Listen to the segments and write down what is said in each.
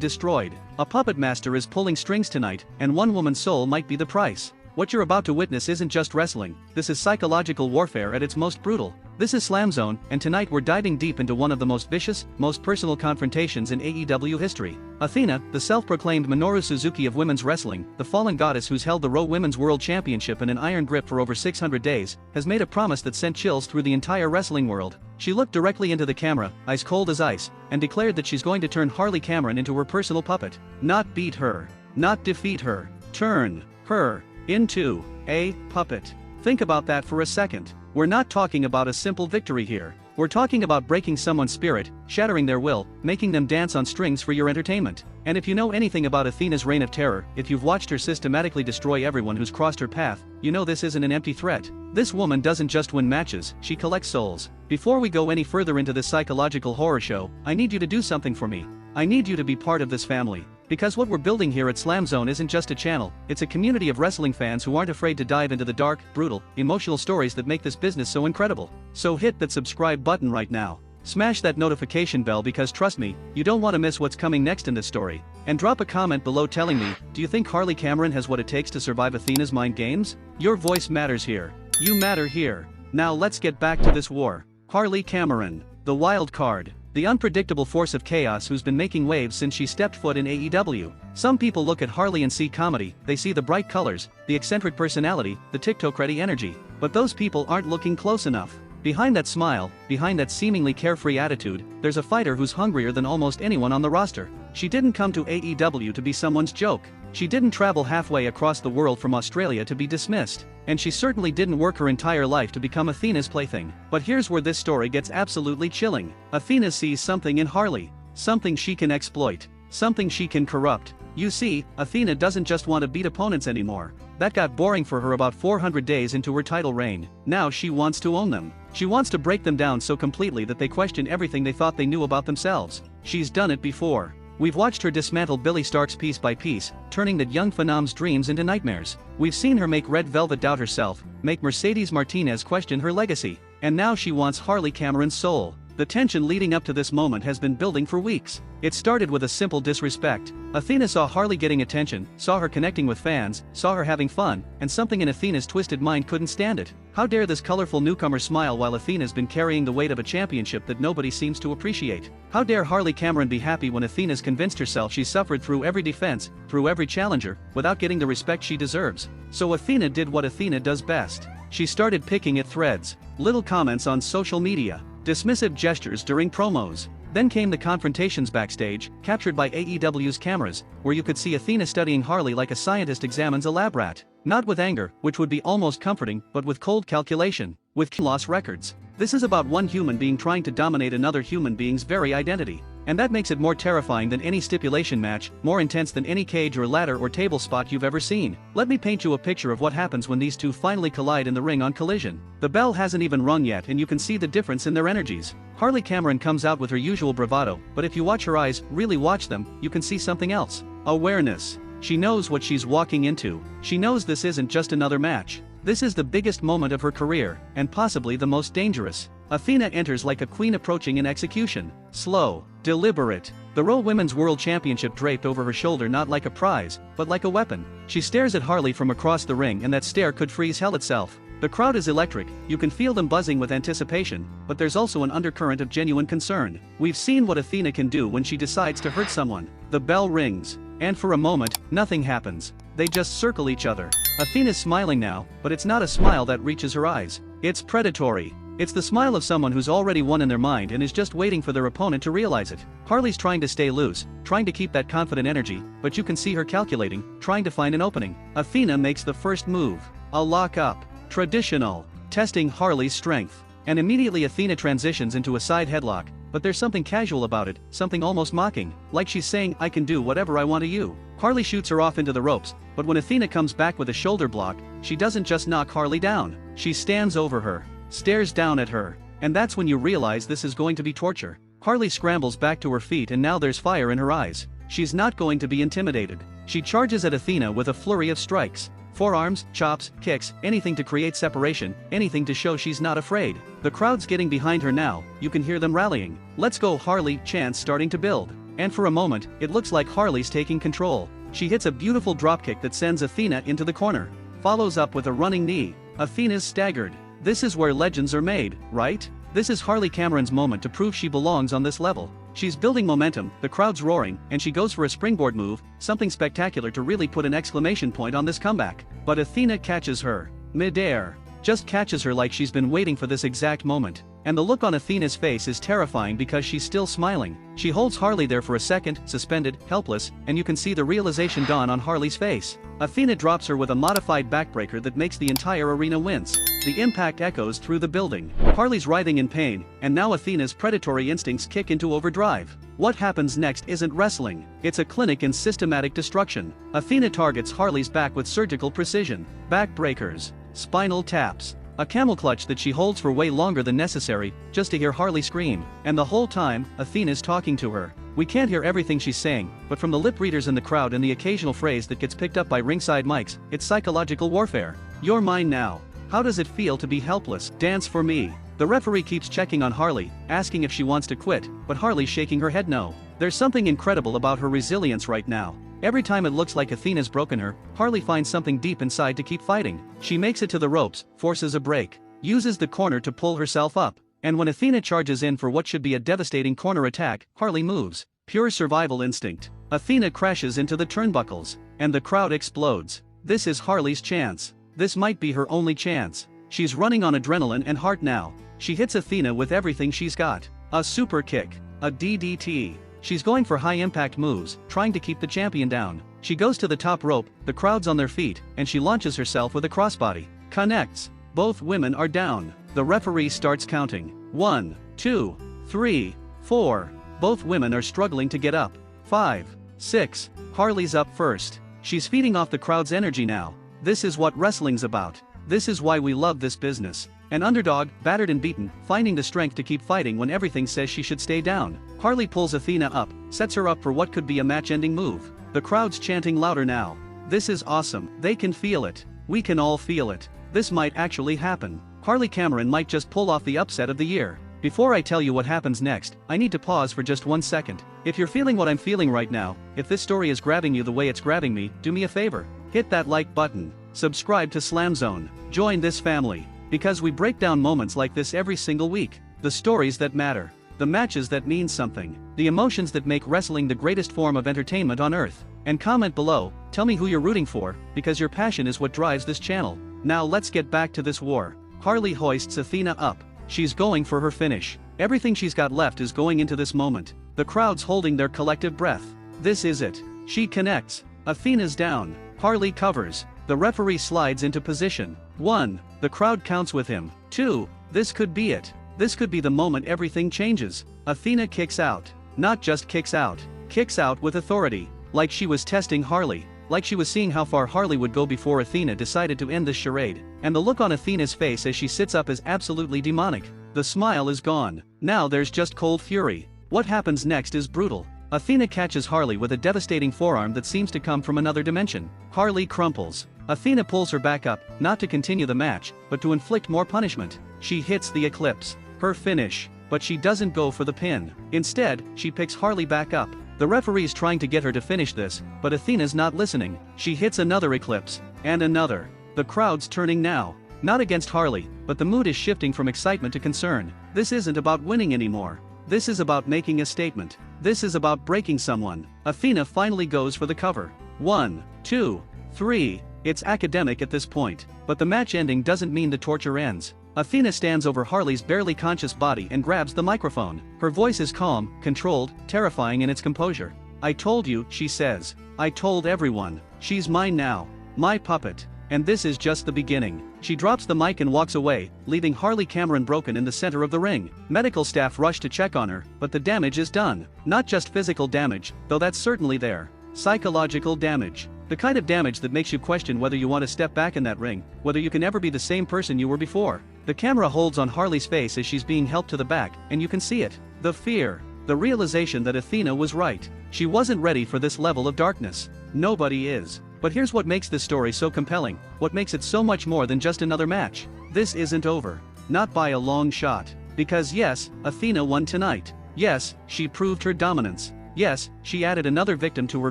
destroyed. A puppet master is pulling strings tonight, and one woman's soul might be the price. What you're about to witness isn't just wrestling, this is psychological warfare at its most brutal. This is SLAMZONE, and tonight we're diving deep into one of the most vicious, most personal confrontations in AEW history. Athena, the self-proclaimed Minoru Suzuki of women's wrestling, the fallen goddess who's held the Raw Women's World Championship in an iron grip for over 600 days, has made a promise that sent chills through the entire wrestling world. She looked directly into the camera, ice cold as ice, and declared that she's going to turn Harley Cameron into her personal puppet. Not beat her. Not defeat her. Turn her into a puppet. Think about that for a second. We're not talking about a simple victory here. We're talking about breaking someone's spirit, shattering their will, making them dance on strings for your entertainment. And if you know anything about Athena's reign of terror, if you've watched her systematically destroy everyone who's crossed her path, you know this isn't an empty threat. This woman doesn't just win matches, she collects souls. Before we go any further into this psychological horror show, I need you to do something for me. I need you to be part of this family. Because what we're building here at SLAMZONE isn't just a channel, it's a community of wrestling fans who aren't afraid to dive into the dark, brutal, emotional stories that make this business so incredible. So hit that subscribe button right now. Smash that notification bell because trust me, you don't want to miss what's coming next in this story. And drop a comment below telling me, do you think Harley Cameron has what it takes to survive Athena's mind games? Your voice matters here. You matter here. Now let's get back to this war. Harley Cameron, the wild card. The unpredictable force of chaos who's been making waves since she stepped foot in AEW. Some people look at Harley and see comedy, they see the bright colors, the eccentric personality, the TikTok-ready energy. But those people aren't looking close enough. Behind that smile, behind that seemingly carefree attitude, there's a fighter who's hungrier than almost anyone on the roster. She didn't come to AEW to be someone's joke. She didn't travel halfway across the world from Australia to be dismissed. And she certainly didn't work her entire life to become Athena's plaything. But here's where this story gets absolutely chilling. Athena sees something in Harley. Something she can exploit. Something she can corrupt. You see, Athena doesn't just want to beat opponents anymore. That got boring for her about 400 days into her title reign. Now she wants to own them. She wants to break them down so completely that they question everything they thought they knew about themselves. She's done it before. We've watched her dismantle Billy Starkz piece by piece, turning that young phenom's dreams into nightmares. We've seen her make Red Velvet doubt herself, make Mercedes Martinez question her legacy. And now she wants Harley Cameron's soul. The tension leading up to this moment has been building for weeks. It started with a simple disrespect. Athena saw Harley getting attention, saw her connecting with fans, saw her having fun, and something in Athena's twisted mind couldn't stand it. How dare this colorful newcomer smile while Athena's been carrying the weight of a championship that nobody seems to appreciate? How dare Harley Cameron be happy when Athena's convinced herself she's suffered through every defense, through every challenger, without getting the respect she deserves? So Athena did what Athena does best. She started picking at threads. Little comments on social media. Dismissive gestures during promos. Then came the confrontations backstage, captured by AEW's cameras, where you could see Athena studying Harley like a scientist examines a lab rat. Not with anger, which would be almost comforting, but with cold calculation, with lost records. This is about one human being trying to dominate another human being's very identity. And that makes it more terrifying than any stipulation match, more intense than any cage or ladder or table spot you've ever seen. Let me paint you a picture of what happens when these two finally collide in the ring on Collision. The bell hasn't even rung yet and you can see the difference in their energies. Harley Cameron comes out with her usual bravado, but if you watch her eyes, really watch them, you can see something else. Awareness. She knows what she's walking into. She knows this isn't just another match. This is the biggest moment of her career, and possibly the most dangerous. Athena enters like a queen approaching in execution. Slow, deliberate. The Raw Women's World Championship draped over her shoulder not like a prize, but like a weapon. She stares at Harley from across the ring and that stare could freeze hell itself. The crowd is electric, you can feel them buzzing with anticipation, but there's also an undercurrent of genuine concern. We've seen what Athena can do when she decides to hurt someone. The bell rings. And for a moment, nothing happens. They just circle each other. Athena's smiling now, but it's not a smile that reaches her eyes. It's predatory. It's the smile of someone who's already won in their mind and is just waiting for their opponent to realize it. Harley's trying to stay loose, trying to keep that confident energy, but you can see her calculating, trying to find an opening. Athena makes the first move. A lock-up. Traditional. Testing Harley's strength. And immediately Athena transitions into a side headlock, but there's something casual about it, something almost mocking, like she's saying, I can do whatever I want to you. Harley shoots her off into the ropes, but when Athena comes back with a shoulder block, she doesn't just knock Harley down. She stands over her, stares down at her, and that's when you realize this is going to be torture. Harley scrambles back to her feet and now there's fire in her eyes. She's not going to be intimidated. She charges at Athena with a flurry of strikes. Forearms, chops, kicks, anything to create separation, anything to show she's not afraid. The crowd's getting behind her now, you can hear them rallying. Let's go Harley chants starting to build. And for a moment, it looks like Harley's taking control. She hits a beautiful dropkick that sends Athena into the corner. Follows up with a running knee. Athena's staggered. This is where legends are made, right? This is Harley Cameron's moment to prove she belongs on this level. She's building momentum, the crowd's roaring, and she goes for a springboard move, something spectacular to really put an exclamation point on this comeback. But Athena catches her. Mid-air. Just catches her like she's been waiting for this exact moment. And the look on Athena's face is terrifying because she's still smiling. She holds Harley there for a second, suspended, helpless, and you can see the realization dawn on Harley's face. Athena drops her with a modified backbreaker that makes the entire arena wince. The impact echoes through the building. Harley's writhing in pain, and now Athena's predatory instincts kick into overdrive. What happens next isn't wrestling, it's a clinic in systematic destruction. Athena targets Harley's back with surgical precision. Backbreakers. Spinal taps. A camel clutch that she holds for way longer than necessary, just to hear Harley scream. And the whole time, Athena's talking to her. We can't hear everything she's saying, but from the lip readers in the crowd and the occasional phrase that gets picked up by ringside mics, it's psychological warfare. You're mine now. How does it feel to be helpless? Dance for me. The referee keeps checking on Harley, asking if she wants to quit, but Harley's shaking her head no. There's something incredible about her resilience right now. Every time it looks like Athena's broken her, Harley finds something deep inside to keep fighting. She makes it to the ropes, forces a break, uses the corner to pull herself up. And when Athena charges in for what should be a devastating corner attack, Harley moves. Pure survival instinct. Athena crashes into the turnbuckles, and the crowd explodes. This is Harley's chance. This might be her only chance. She's running on adrenaline and heart now. She hits Athena with everything she's got. A super kick. A DDT. She's going for high-impact moves, trying to keep the champion down. She goes to the top rope, the crowd's on their feet, and she launches herself with a crossbody. Connects. Both women are down. The referee starts counting. 1, 2, 3, 4. Both women are struggling to get up. 5, 6. Harley's up first. She's feeding off the crowd's energy now. This is what wrestling's about. This is why we love this business. An underdog, battered and beaten, finding the strength to keep fighting when everything says she should stay down. Harley pulls Athena up, sets her up for what could be a match-ending move. The crowd's chanting louder now. This is awesome. They can feel it. We can all feel it. This might actually happen. Harley Cameron might just pull off the upset of the year. Before I tell you what happens next, I need to pause for just 1 second. If you're feeling what I'm feeling right now, if this story is grabbing you the way it's grabbing me, do me a favor. Hit that like button. Subscribe to SLAMZONE. Join this family. Because we break down moments like this every single week. The stories that matter. The matches that mean something. The emotions that make wrestling the greatest form of entertainment on earth. And comment below, tell me who you're rooting for, because your passion is what drives this channel. Now let's get back to this war. Harley hoists Athena up. She's going for her finish. Everything she's got left is going into this moment. The crowd's holding their collective breath. This is it. She connects. Athena's down. Harley covers. The referee slides into position. 1. The crowd counts with him. 2. This could be it. This could be the moment everything changes. Athena kicks out. Not just kicks out. Kicks out with authority. Like she was testing Harley. Like she was seeing how far Harley would go before Athena decided to end this charade. And the look on Athena's face as she sits up is absolutely demonic. The smile is gone. Now there's just cold fury. What happens next is brutal. Athena catches Harley with a devastating forearm that seems to come from another dimension. Harley crumples. Athena pulls her back up, not to continue the match, but to inflict more punishment. She hits the Eclipse. Her finish. But she doesn't go for the pin. Instead, she picks Harley back up. The referee's trying to get her to finish this, but Athena's not listening. She hits another Eclipse. And another. The crowd's turning now. Not against Harley, but the mood is shifting from excitement to concern. This isn't about winning anymore. This is about making a statement. This is about breaking someone. Athena finally goes for the cover. 1, 2, 3. It's academic at this point. But the match ending doesn't mean the torture ends. Athena stands over Harley's barely conscious body and grabs the microphone. Her voice is calm, controlled, terrifying in its composure. I told you, she says. I told everyone. She's mine now. My puppet. And this is just the beginning. She drops the mic and walks away, leaving Harley Cameron broken in the center of the ring. Medical staff rush to check on her, but the damage is done. Not just physical damage, though that's certainly there. Psychological damage. The kind of damage that makes you question whether you want to step back in that ring, whether you can ever be the same person you were before. The camera holds on Harley's face as she's being helped to the back, and you can see it. The fear. The realization that Athena was right. She wasn't ready for this level of darkness. Nobody is. But here's what makes this story so compelling, what makes it so much more than just another match. This isn't over. Not by a long shot. Because yes, Athena won tonight. Yes, she proved her dominance. Yes, she added another victim to her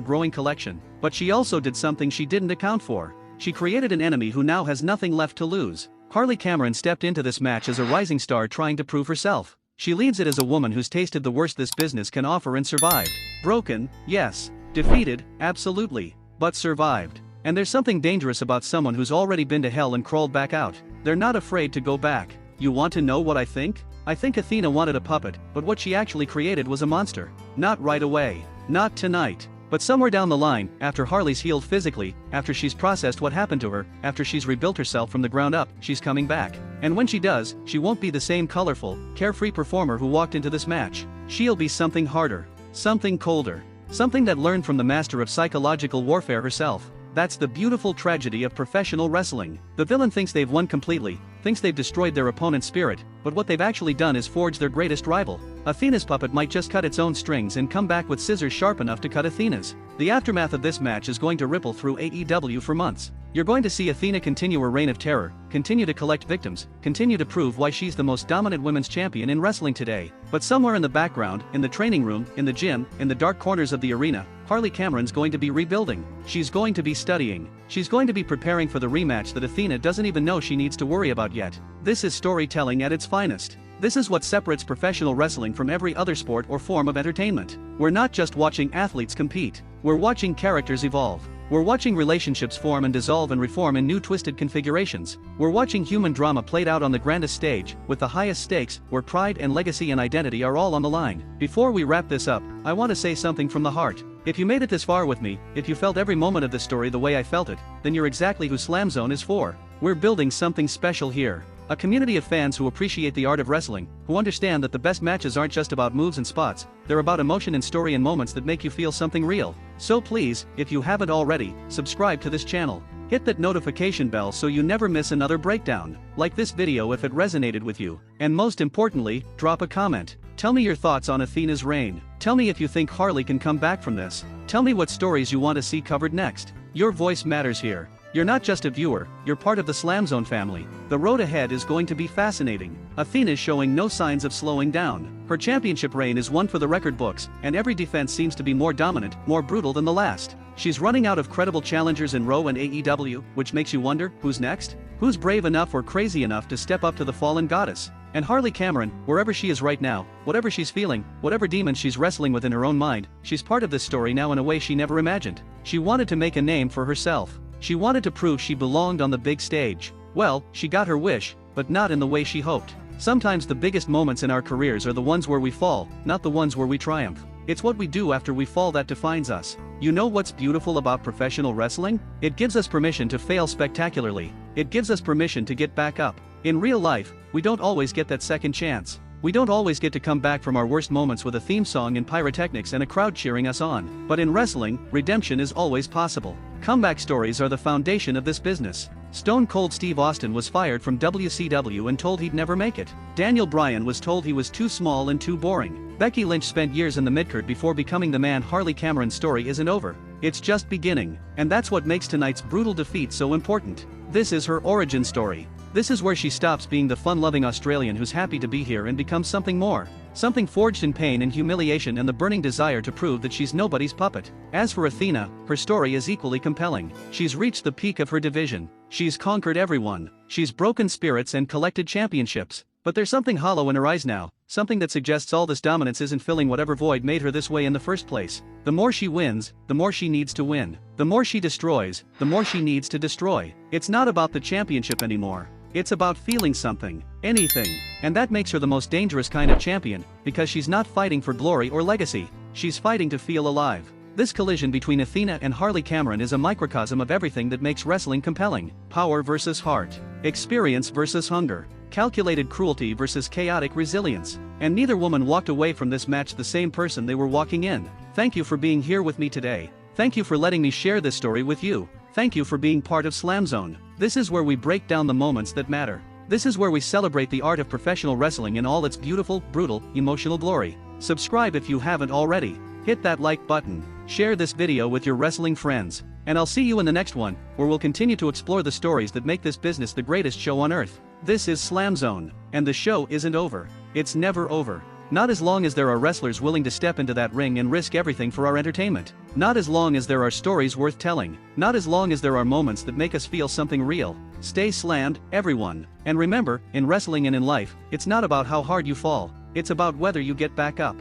growing collection, but she also did something she didn't account for. She created an enemy who now has nothing left to lose. Harley Cameron stepped into this match as a rising star trying to prove herself. She leads it as a woman who's tasted the worst this business can offer and survived. Broken, yes. Defeated, absolutely. But survived. And there's something dangerous about someone who's already been to hell and crawled back out. They're not afraid to go back. You want to know what I think? I think Athena wanted a puppet, but what she actually created was a monster. Not right away. Not tonight. But somewhere down the line, after Harley's healed physically, after she's processed what happened to her, after she's rebuilt herself from the ground up, she's coming back. And when she does, she won't be the same colorful, carefree performer who walked into this match. She'll be something harder. Something colder. Something that learned from the master of psychological warfare herself. That's the beautiful tragedy of professional wrestling. The villain thinks they've won completely, thinks they've destroyed their opponent's spirit, but what they've actually done is forge their greatest rival. Athena's puppet might just cut its own strings and come back with scissors sharp enough to cut Athena's. The aftermath of this match is going to ripple through AEW for months. You're going to see Athena continue her reign of terror, continue to collect victims, continue to prove why she's the most dominant women's champion in wrestling today. But somewhere in the background, in the training room, in the gym, in the dark corners of the arena, Harley Cameron's going to be rebuilding. She's going to be studying. She's going to be preparing for the rematch that Athena doesn't even know she needs to worry about yet. This is storytelling at its finest. This is what separates professional wrestling from every other sport or form of entertainment. We're not just watching athletes compete. We're watching characters evolve. We're watching relationships form and dissolve and reform in new twisted configurations. We're watching human drama played out on the grandest stage, with the highest stakes, where pride and legacy and identity are all on the line. Before we wrap this up, I want to say something from the heart. If you made it this far with me, if you felt every moment of this story the way I felt it, then you're exactly who SLAMZONE is for. We're building something special here. A community of fans who appreciate the art of wrestling, who understand that the best matches aren't just about moves and spots, they're about emotion and story and moments that make you feel something real. So please, if you haven't already, subscribe to this channel. Hit that notification bell so you never miss another breakdown. Like this video if it resonated with you. And most importantly, drop a comment. Tell me your thoughts on Athena's reign. Tell me if you think Harley can come back from this. Tell me what stories you want to see covered next. Your voice matters here. You're not just a viewer, you're part of the SLAMZONE family. The road ahead is going to be fascinating. Athena's showing no signs of slowing down. Her championship reign is one for the record books, and every defense seems to be more dominant, more brutal than the last. She's running out of credible challengers in Raw and AEW, which makes you wonder, who's next? Who's brave enough or crazy enough to step up to the fallen goddess? And Harley Cameron, wherever she is right now, whatever she's feeling, whatever demons she's wrestling with in her own mind, she's part of this story now in a way she never imagined. She wanted to make a name for herself. She wanted to prove she belonged on the big stage. Well, she got her wish, but not in the way she hoped. Sometimes the biggest moments in our careers are the ones where we fall, not the ones where we triumph. It's what we do after we fall that defines us. You know what's beautiful about professional wrestling? It gives us permission to fail spectacularly. It gives us permission to get back up. In real life, we don't always get that second chance. We don't always get to come back from our worst moments with a theme song and pyrotechnics and a crowd cheering us on. But in wrestling, redemption is always possible. Comeback stories are the foundation of this business. Stone Cold Steve Austin was fired from WCW and told he'd never make it. Daniel Bryan was told he was too small and too boring. Becky Lynch spent years in the midcard before becoming the man. Harley Cameron's story isn't over. It's just beginning. And that's what makes tonight's brutal defeat so important. This is her origin story. This is where she stops being the fun-loving Australian who's happy to be here and becomes something more. Something forged in pain and humiliation and the burning desire to prove that she's nobody's puppet. As for Athena, her story is equally compelling. She's reached the peak of her division. She's conquered everyone. She's broken spirits and collected championships. But there's something hollow in her eyes now, something that suggests all this dominance isn't filling whatever void made her this way in the first place. The more she wins, the more she needs to win. The more she destroys, the more she needs to destroy. It's not about the championship anymore. It's about feeling something, anything. And that makes her the most dangerous kind of champion, because she's not fighting for glory or legacy. She's fighting to feel alive. This collision between Athena and Harley Cameron is a microcosm of everything that makes wrestling compelling. Power versus heart. Experience versus hunger. Calculated cruelty versus chaotic resilience. And neither woman walked away from this match the same person they were walking in. Thank you for being here with me today. Thank you for letting me share this story with you. Thank you for being part of SLAMZONE. This is where we break down the moments that matter. This is where we celebrate the art of professional wrestling in all its beautiful, brutal, emotional glory. Subscribe if you haven't already. Hit that like button. Share this video with your wrestling friends. And I'll see you in the next one, where we'll continue to explore the stories that make this business the greatest show on earth. This is SLAMZONE. And the show isn't over. It's never over. Not as long as there are wrestlers willing to step into that ring and risk everything for our entertainment. Not as long as there are stories worth telling. Not as long as there are moments that make us feel something real. Stay slammed, everyone. And remember, in wrestling and in life, it's not about how hard you fall, it's about whether you get back up.